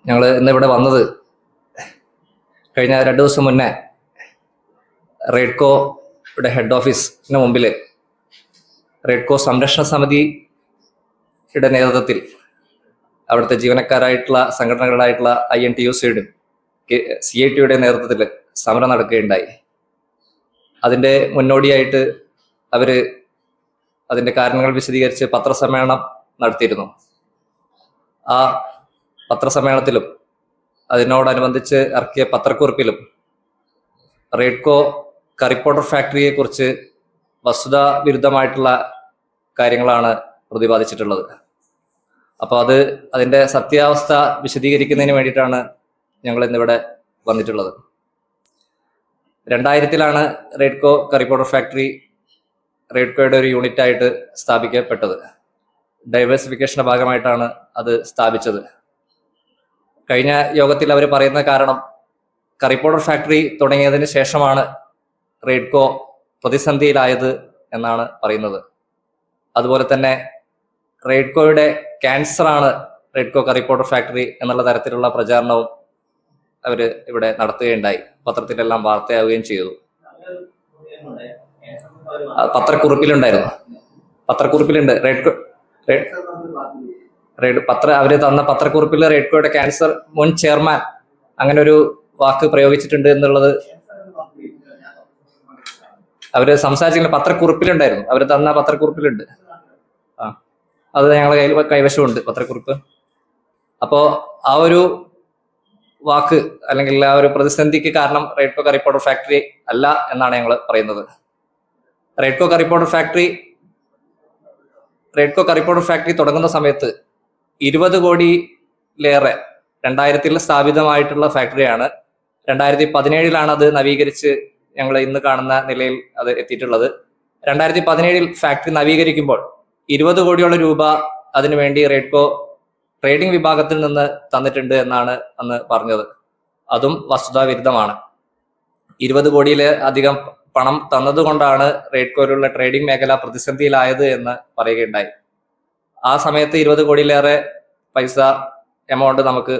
ഞങ്ങൾ ഇന്നിവിടെ വന്നത് കഴിഞ്ഞ 2 ദിവസം മുന്നേ റെഡ്കോയുടെ ഹെഡ് ഓഫീസിന് മുമ്പിൽ റെഡ്കോ സംരക്ഷണ സമിതിയുടെ നേതൃത്വത്തിൽ അവിടുത്തെ ജീവനക്കാരായിട്ടുള്ള സംഘടനകളായിട്ടുള്ള INTUC-യുടെയും CIT-യുടെ നേതൃത്വത്തിൽ സമരം നടക്കുകയുണ്ടായി. അതിൻ്റെ മുന്നോടിയായിട്ട് അവർ അതിൻ്റെ കാരണങ്ങൾ വിശദീകരിച്ച് പത്രസമ്മേളനം നടത്തിയിരുന്നു. ആ പത്രസമ്മേളനത്തിലും അതിനോടനുബന്ധിച്ച് ഇറക്കിയ പത്രക്കുറിപ്പിലും റെഡ്കോ കറി പൗഡർ ഫാക്ടറിയെക്കുറിച്ച് വസ്തുതാവിരുദ്ധമായിട്ടുള്ള കാര്യങ്ങളാണ് പ്രതിപാദിച്ചിട്ടുള്ളത്. അപ്പോൾ അതിൻ്റെ സത്യാവസ്ഥ വിശദീകരിക്കുന്നതിന് വേണ്ടിയിട്ടാണ് ഞങ്ങൾ ഇന്നിവിടെ വന്നിട്ടുള്ളത്. 2000-ലാണ് റെഡ്കോ കറി പൗഡർ ഫാക്ടറി റെഡ്കോയുടെ ഒരു യൂണിറ്റായിട്ട് സ്ഥാപിക്കപ്പെട്ടത്. ഡൈവേഴ്സിഫിക്കേഷൻ്റെ ഭാഗമായിട്ടാണ് അത് സ്ഥാപിച്ചത്. കഴിഞ്ഞ യോഗത്തിൽ അവർ പറയുന്ന കാരണം കറി പൗഡർ ഫാക്ടറി തുടങ്ങിയതിന് ശേഷമാണ് റെഡ്കോ പ്രതിസന്ധിയിലായത് എന്നാണ് പറയുന്നത്. അതുപോലെ തന്നെ റെഡ്കോയുടെ ക്യാൻസറാണ് റെഡ്കോ കറി പൗഡർ ഫാക്ടറി എന്നുള്ള തരത്തിലുള്ള പ്രചാരണവും അവർ ഇവിടെ നടത്തുകയുണ്ടായി. പത്രത്തിലെല്ലാം വാർത്തയാവുകയും ചെയ്തു. പത്രക്കുറിപ്പിലുണ്ട് അവര് തന്ന പത്രക്കുറിപ്പിൽ റെഡ്കോയുടെ ക്യാൻസർ മുൻ ചെയർമാൻ അങ്ങനെ ഒരു വാക്ക് പ്രയോഗിച്ചിട്ടുണ്ട് എന്നുള്ളത് അവര് സംസാരിച്ചില്ല. പത്രക്കുറിപ്പിലുണ്ടായിരുന്നു, അവര് തന്ന പത്രക്കുറിപ്പിലുണ്ട്. അത് ഞങ്ങളെ കൈവശമുണ്ട് പത്രക്കുറിപ്പ്. അപ്പോ ആ ഒരു വാക്ക് അല്ലെങ്കിൽ ആ ഒരു പ്രതിസന്ധിക്ക് കാരണം റെഡ്കോ കറി പൗഡർ ഫാക്ടറി അല്ല എന്നാണ് ഞങ്ങൾ പറയുന്നത്. റെഡ്കോ കറി പൗഡർ ഫാക്ടറി തുടങ്ങുന്ന സമയത്ത് 20 കോടിയിലേറെ 2000-ൽ സ്ഥാപിതമായിട്ടുള്ള ഫാക്ടറിയാണ്. 2017-ലാണ് അത് നവീകരിച്ച് ഞങ്ങൾ ഇന്ന് കാണുന്ന നിലയിൽ അത് എത്തിയിട്ടുള്ളത്. 2017-ൽ ഫാക്ടറി നവീകരിക്കുമ്പോൾ 20 കോടിയോളം രൂപ അതിനുവേണ്ടി റെഡ്കോ ട്രേഡിംഗ് വിഭാഗത്തിൽ നിന്ന് തന്നിട്ടുണ്ട് എന്നാണ് അന്ന് പറഞ്ഞത്. അതും വസ്തുതാവിരുദ്ധമാണ്. 20 കോടിയിൽ അധികം പണം തന്നതുകൊണ്ടാണ് റെഡ്കോയിലുള്ള ട്രേഡിംഗ് മേഖല പ്രതിസന്ധിയിലായത് എന്ന് പറയുകയുണ്ടായി. ആ സമയത്ത് 20 കോടിയിലേറെ പൈസ എമൗണ്ട് നമുക്ക്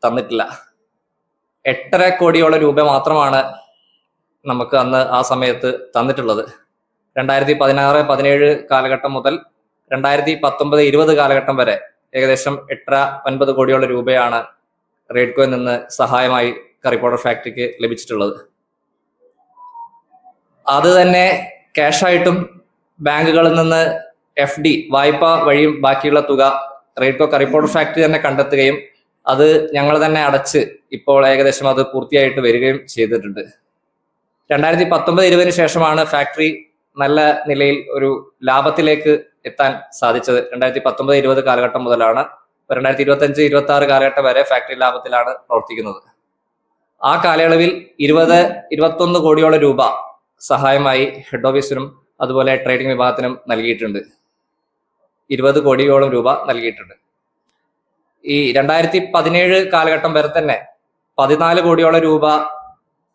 തന്നിട്ടില്ല. 8.5 കോടിയോളം രൂപ മാത്രമാണ് നമുക്ക് അന്ന് ആ സമയത്ത് തന്നിട്ടുള്ളത്. 2016-17 കാലഘട്ടം മുതൽ 2019-20 കാലഘട്ടം വരെ ഏകദേശം 8-9 കോടിയോളം രൂപയാണ് റെഡ്കോയിൽ നിന്ന് സഹായമായി കറി പൗഡർ ഫാക്ടറിക്ക് ലഭിച്ചിട്ടുള്ളത്. അത് തന്നെ ക്യാഷായിട്ടും ബാങ്കുകളിൽ നിന്ന് FD വായ്പ വഴിയും ബാക്കിയുള്ള തുക റെഡ്കോ കറി പൗഡർ ഫാക്ടറി തന്നെ കണ്ടെത്തുകയും അത് ഞങ്ങൾ തന്നെ അടച്ച് ഇപ്പോൾ ഏകദേശം അത് പൂർത്തിയായിട്ട് വരികയും ചെയ്തിട്ടുണ്ട്. 2019-20 ശേഷമാണ് ഫാക്ടറി നല്ല നിലയിൽ ഒരു ലാഭത്തിലേക്ക് എത്താൻ സാധിച്ചത്. 2019-20 കാലഘട്ടം മുതലാണ്. 2025-26 കാലഘട്ടം വരെ ഫാക്ടറി ലാഭത്തിലാണ് പ്രവർത്തിക്കുന്നത്. ആ കാലയളവിൽ 20-21 കോടിയോളം രൂപ സഹായമായി ഹെഡ് ഓഫീസിനും അതുപോലെ ട്രേഡിംഗ് വിഭാഗത്തിനും നൽകിയിട്ടുണ്ട്. 20 കോടിയോളം രൂപ നൽകിയിട്ടുണ്ട്. ഈ 2017 കാലഘട്ടം വരെ തന്നെ 14 കോടിയോളം രൂപ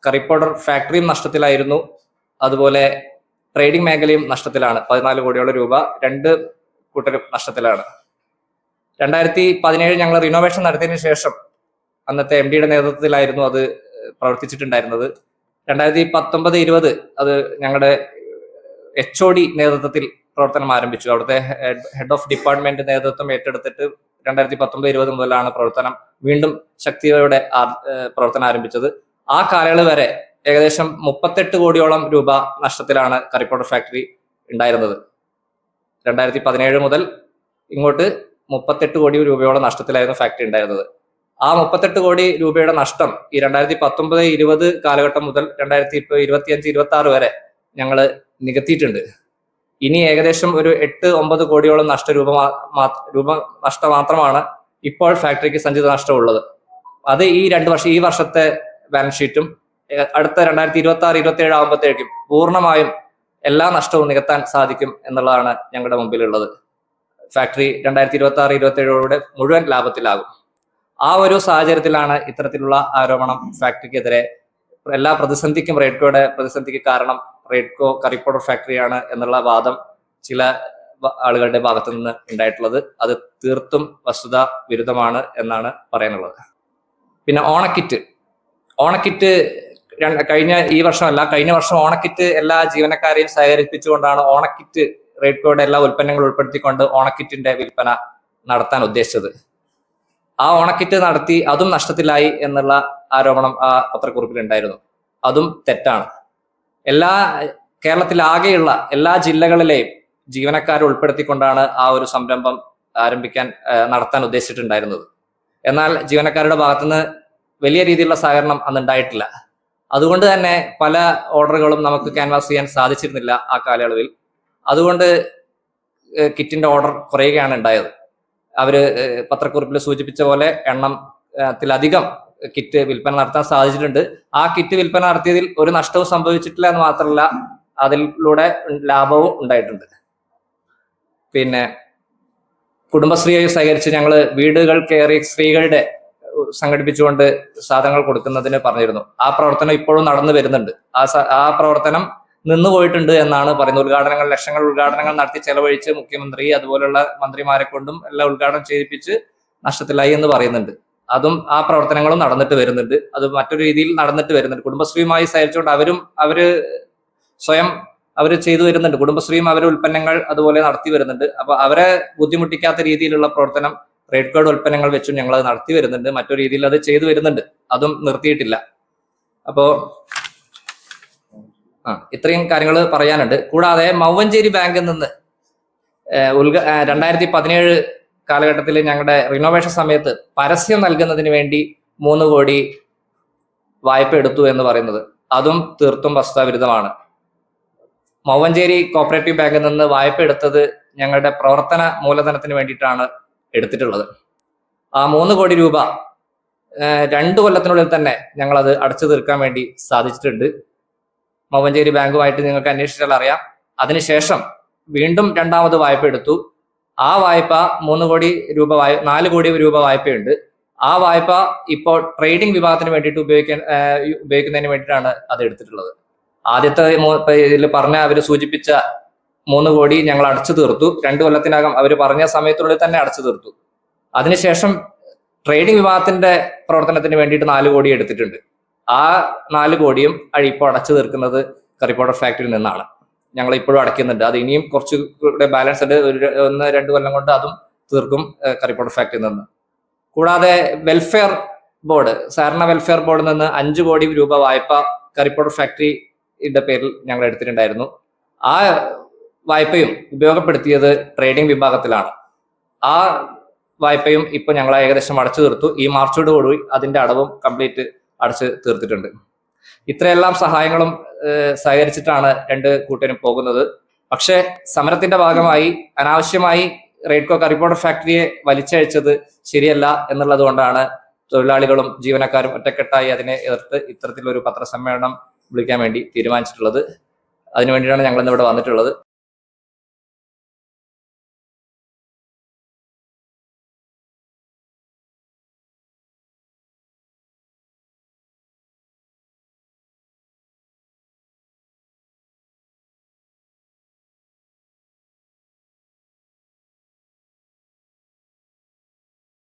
കറി പൗഡർ ഫാക്ടറിയും നഷ്ടത്തിലായിരുന്നു, അതുപോലെ ട്രേഡിംഗ് മേഖലയും നഷ്ടത്തിലാണ്. 14 കോടിയോളം രൂപ 2 കൂട്ടരും നഷ്ടത്തിലാണ്. 2017 ഞങ്ങൾ റിനോവേഷൻ നടത്തിയതിനു ശേഷം അന്നത്തെ MD-യുടെ നേതൃത്വത്തിലായിരുന്നു അത് പ്രവർത്തിച്ചിട്ടുണ്ടായിരുന്നത്. 2019-20 അത് ഞങ്ങളുടെ HOD നേതൃത്വത്തിൽ പ്രവർത്തനം ആരംഭിച്ചു. അവിടുത്തെ ഹെഡ് ഓഫ് ഡിപ്പാർട്ട്മെന്റ് നേതൃത്വം ഏറ്റെടുത്തിട്ട് 2019-20 മുതലാണ് പ്രവർത്തനം വീണ്ടും ശക്തിയോടെ പ്രവർത്തനം ആരംഭിച്ചത്. ആ കാലയളവ് വരെ ഏകദേശം 38 കോടിയോളം രൂപ നഷ്ടത്തിലാണ് കറി പൗഡർ ഫാക്ടറി ഉണ്ടായിരുന്നത്. 2017 മുതൽ ഇങ്ങോട്ട് 38 കോടി രൂപയോളം നഷ്ടത്തിലായിരുന്നു ഫാക്ടറി ഉണ്ടായിരുന്നത്. ആ 38 കോടി രൂപയുടെ നഷ്ടം ഈ 2019-20 കാലഘട്ടം മുതൽ 2025-26 വരെ ഞങ്ങൾ നികത്തിയിട്ടുണ്ട്. ഇനി ഏകദേശം ഒരു 8-9 കോടിയോളം നഷ്ടം മാത്രമാണ് ഇപ്പോൾ ഫാക്ടറിക്ക് സഞ്ചിത നഷ്ടമുള്ളത്. അത് ഈ വർഷത്തെ ബാലൻസ് ഷീറ്റും അടുത്ത 2026-27 ആകുമ്പോഴത്തേക്കും പൂർണ്ണമായും എല്ലാ നഷ്ടവും നികത്താൻ സാധിക്കും എന്നുള്ളതാണ് ഞങ്ങളുടെ മുമ്പിലുള്ളത്. ഫാക്ടറി 2026-27 മുഴുവൻ ലാഭത്തിലാകും. ആ ഒരു സാഹചര്യത്തിലാണ് ഇത്തരത്തിലുള്ള ആരോപണം ഫാക്ടറിക്കെതിരെ. എല്ലാ പ്രതിസന്ധിക്കും റെഡ്കോയുടെ പ്രതിസന്ധിക്ക് കാരണം റെഡ്കോ കറി പൗഡർ ഫാക്ടറിയാണ് എന്നുള്ള വാദം ചില ആളുകളുടെ ഭാഗത്തു നിന്ന് ഉണ്ടായിട്ടുള്ളത്. അത് തീർത്തും വസ്തുത വിരുദ്ധമാണ് എന്നാണ് പറയാനുള്ളത്. പിന്നെ ഓണക്കിറ്റ് കഴിഞ്ഞ വർഷം ഓണക്കിറ്റ് എല്ലാ ജീവനക്കാരെയും സഹകരിപ്പിച്ചുകൊണ്ടാണ് ഓണക്കിറ്റ് റേഡ്കോയുടെ എല്ലാ ഉൽപ്പന്നങ്ങളും ഉൾപ്പെടുത്തിക്കൊണ്ട് ഓണക്കിറ്റിന്റെ വിൽപ്പന നടത്താൻ ഉദ്ദേശിച്ചത്. ആ ഓണക്കിറ്റ് നടത്തി അതും നഷ്ടത്തിലായി എന്നുള്ള ആരോപണം ആ പത്രക്കുറിപ്പിൽ ഉണ്ടായിരുന്നു. അതും തെറ്റാണ്. കേരളത്തിലാകെയുള്ള എല്ലാ ജില്ലകളിലെയും ജീവനക്കാരെ ഉൾപ്പെടുത്തിക്കൊണ്ടാണ് ആ ഒരു സംരംഭം നടത്താൻ ഉദ്ദേശിച്ചിട്ടുണ്ടായിരുന്നത്. എന്നാൽ ജീവനക്കാരുടെ ഭാഗത്തുനിന്ന് വലിയ രീതിയിലുള്ള സഹകരണം അന്ന് ഉണ്ടായിട്ടില്ല. അതുകൊണ്ട് തന്നെ പല ഓർഡറുകളും നമുക്ക് ക്യാൻവാസ് ചെയ്യാൻ സാധിച്ചിരുന്നില്ല ആ കാലയളവിൽ. അതുകൊണ്ട് കിറ്റിന്റെ ഓർഡർ കുറയുകയാണ് ഉണ്ടായത്. അവര് പത്രക്കുറിപ്പിൽ സൂചിപ്പിച്ച പോലെ എണ്ണത്തിലധികം കിറ്റ് വിൽപ്പന നടത്താൻ സാധിച്ചിട്ടുണ്ട്. ആ കിറ്റ് വിൽപ്പന നടത്തിയതിൽ ഒരു നഷ്ടവും സംഭവിച്ചിട്ടില്ല എന്ന് മാത്രമല്ല, അതിലൂടെ ലാഭവും ഉണ്ടായിട്ടുണ്ട്. പിന്നെ കുടുംബശ്രീയെ സഹകരിച്ച് ഞങ്ങൾ വീടുകൾ കയറി സ്ത്രീകളുടെ സംഘടിപ്പിച്ചുകൊണ്ട് സാധനങ്ങൾ കൊടുക്കുന്നതിന് പറഞ്ഞിരുന്നു. ആ പ്രവർത്തനം ഇപ്പോഴും നടന്നു വരുന്നുണ്ട്. ആ പ്രവർത്തനം നിന്നുപോയിട്ടുണ്ട് എന്നാണ് പറയുന്നത്. ലക്ഷങ്ങൾ ഉദ്ഘാടനങ്ങൾ നടത്തി ചെലവഴിച്ച് മുഖ്യമന്ത്രി അതുപോലുള്ള മന്ത്രിമാരെ കൊണ്ടും എല്ലാം ഉദ്ഘാടനം ചെയ്യിപ്പിച്ച് നഷ്ടത്തിലായി എന്ന് പറയുന്നുണ്ട്. ആ പ്രവർത്തനങ്ങളും നടന്നിട്ട് വരുന്നുണ്ട്. അത് മറ്റൊരു രീതിയിൽ നടന്നിട്ട് വരുന്നുണ്ട്. കുടുംബശ്രീയുമായി സഹകരിച്ചുകൊണ്ട് അവര് സ്വയം ചെയ്തു വരുന്നുണ്ട്. കുടുംബശ്രീയും അവരുടെ ഉൽപ്പന്നങ്ങൾ അതുപോലെ നടത്തി വരുന്നുണ്ട്. അപ്പൊ അവരെ ബുദ്ധിമുട്ടിക്കാത്ത രീതിയിലുള്ള പ്രവർത്തനം റേഡ്കോയുടെ ഉൽപ്പന്നങ്ങൾ വെച്ചും ഞങ്ങൾ അത് നടത്തി വരുന്നുണ്ട്. മറ്റൊരു രീതിയിൽ അത് ചെയ്തു വരുന്നുണ്ട്. അതും നിർത്തിയിട്ടില്ല. അപ്പോ ഇത്രയും കാര്യങ്ങൾ പറയാനുണ്ട്. കൂടാതെ മൗവഞ്ചേരി ബാങ്കിൽ നിന്ന് 2017 കാലഘട്ടത്തിൽ ഞങ്ങളുടെ റിനോവേഷൻ സമയത്ത് പരസ്യം നൽകുന്നതിന് വേണ്ടി 3 കോടി വായ്പ എടുത്തു എന്ന് പറയുന്നത് അതും തീർത്തും വസ്തുതാവിരുദ്ധമാണ്. മൗവഞ്ചേരി കോപ്പറേറ്റീവ് ബാങ്കിൽ നിന്ന് വായ്പ എടുത്തത് ഞങ്ങളുടെ പ്രവർത്തന മൂലധനത്തിന് വേണ്ടിയിട്ടാണ് എടുത്തിട്ടുള്ളത്. ആ 3 കോടി രൂപ 2 കൊല്ലത്തിനുള്ളിൽ തന്നെ ഞങ്ങളത് അടച്ചു തീർക്കാൻ വേണ്ടി സാധിച്ചിട്ടുണ്ട്. മൗവഞ്ചേരി ബാങ്കുമായിട്ട് നിങ്ങൾക്ക് അന്വേഷിച്ചാൽ അറിയാം. അതിനുശേഷം വീണ്ടും 2ാമത് വായ്പ എടുത്തു. ആ വായ്പ 4 കോടി രൂപ വായ്പയുണ്ട്. ആ വായ്പ ഇപ്പോൾ ട്രേഡിംഗ് വിഭാഗത്തിന് വേണ്ടിയിട്ട് ഉപയോഗിക്കുന്നതിന് വേണ്ടിയിട്ടാണ് അത് എടുത്തിട്ടുള്ളത്. ആദ്യത്തെ ഇതിൽ അവർ സൂചിപ്പിച്ച 3 കോടി ഞങ്ങൾ അടച്ചു തീർത്തു. 2 കൊല്ലത്തിനകം അവർ പറഞ്ഞ സമയത്തിനുള്ളിൽ തന്നെ അടച്ചു തീർത്തു. അതിനുശേഷം ട്രേഡിംഗ് വിഭാഗത്തിന്റെ പ്രവർത്തനത്തിന് വേണ്ടിയിട്ട് 4 കോടി എടുത്തിട്ടുണ്ട്. ആ 4 കോടിയും ഇപ്പോൾ അടച്ചു തീർക്കുന്നത് കറി പൗഡർ ഫാക്ടറിയിൽ നിന്നാണ്. ഞങ്ങൾ ഇപ്പോഴും അടയ്ക്കുന്നുണ്ട്. അത് ഇനിയും കുറച്ചുകൂടെ ബാലൻസ് ഉണ്ട്. 1-2 കൊല്ലം കൊണ്ട് അതും തീർക്കും കറി പൗഡർ ഫാക്ടറിയിൽ നിന്ന്. കൂടാതെ സഹകരണ വെൽഫെയർ ബോർഡിൽ നിന്ന് 5 കോടി രൂപ വായ്പ കറി പൗഡർ ഫാക്ടറിയുടെ പേരിൽ ഞങ്ങൾ എടുത്തിട്ടുണ്ടായിരുന്നു. ആ വായ്പയും ഉപയോഗപ്പെടുത്തിയത് ട്രേഡിംഗ് വിഭാഗത്തിലാണ്. ആ വായ്പയും ഇപ്പൊ ഞങ്ങൾ ഏകദേശം അടച്ചു തീർത്തു. ഈ മാർച്ചോടുകൂടി അതിന്റെ അടവും കംപ്ലീറ്റ് അടച്ച് തീർത്തിട്ടുണ്ട്. ഇത്രയെല്ലാം സഹായങ്ങളും സഹകരിച്ചിട്ടാണ് 2 കൂട്ടരും പോകുന്നത്. പക്ഷെ സമരത്തിന്റെ ഭാഗമായി അനാവശ്യമായി റേഡ്കോ കറി പൗഡർ ഫാക്ടറിയെ വലിച്ചഴിച്ചത് ശരിയല്ല എന്നുള്ളത് കൊണ്ടാണ് തൊഴിലാളികളും ജീവനക്കാരും ഒറ്റക്കെട്ടായി അതിനെ എതിർത്ത് ഇത്തരത്തിലൊരു പത്രസമ്മേളനം വിളിക്കാൻ വേണ്ടി തീരുമാനിച്ചിട്ടുള്ളത്. അതിനുവേണ്ടിയാണ് ഞങ്ങൾ ഇന്ന് ഇവിടെ വന്നിട്ടുള്ളത്.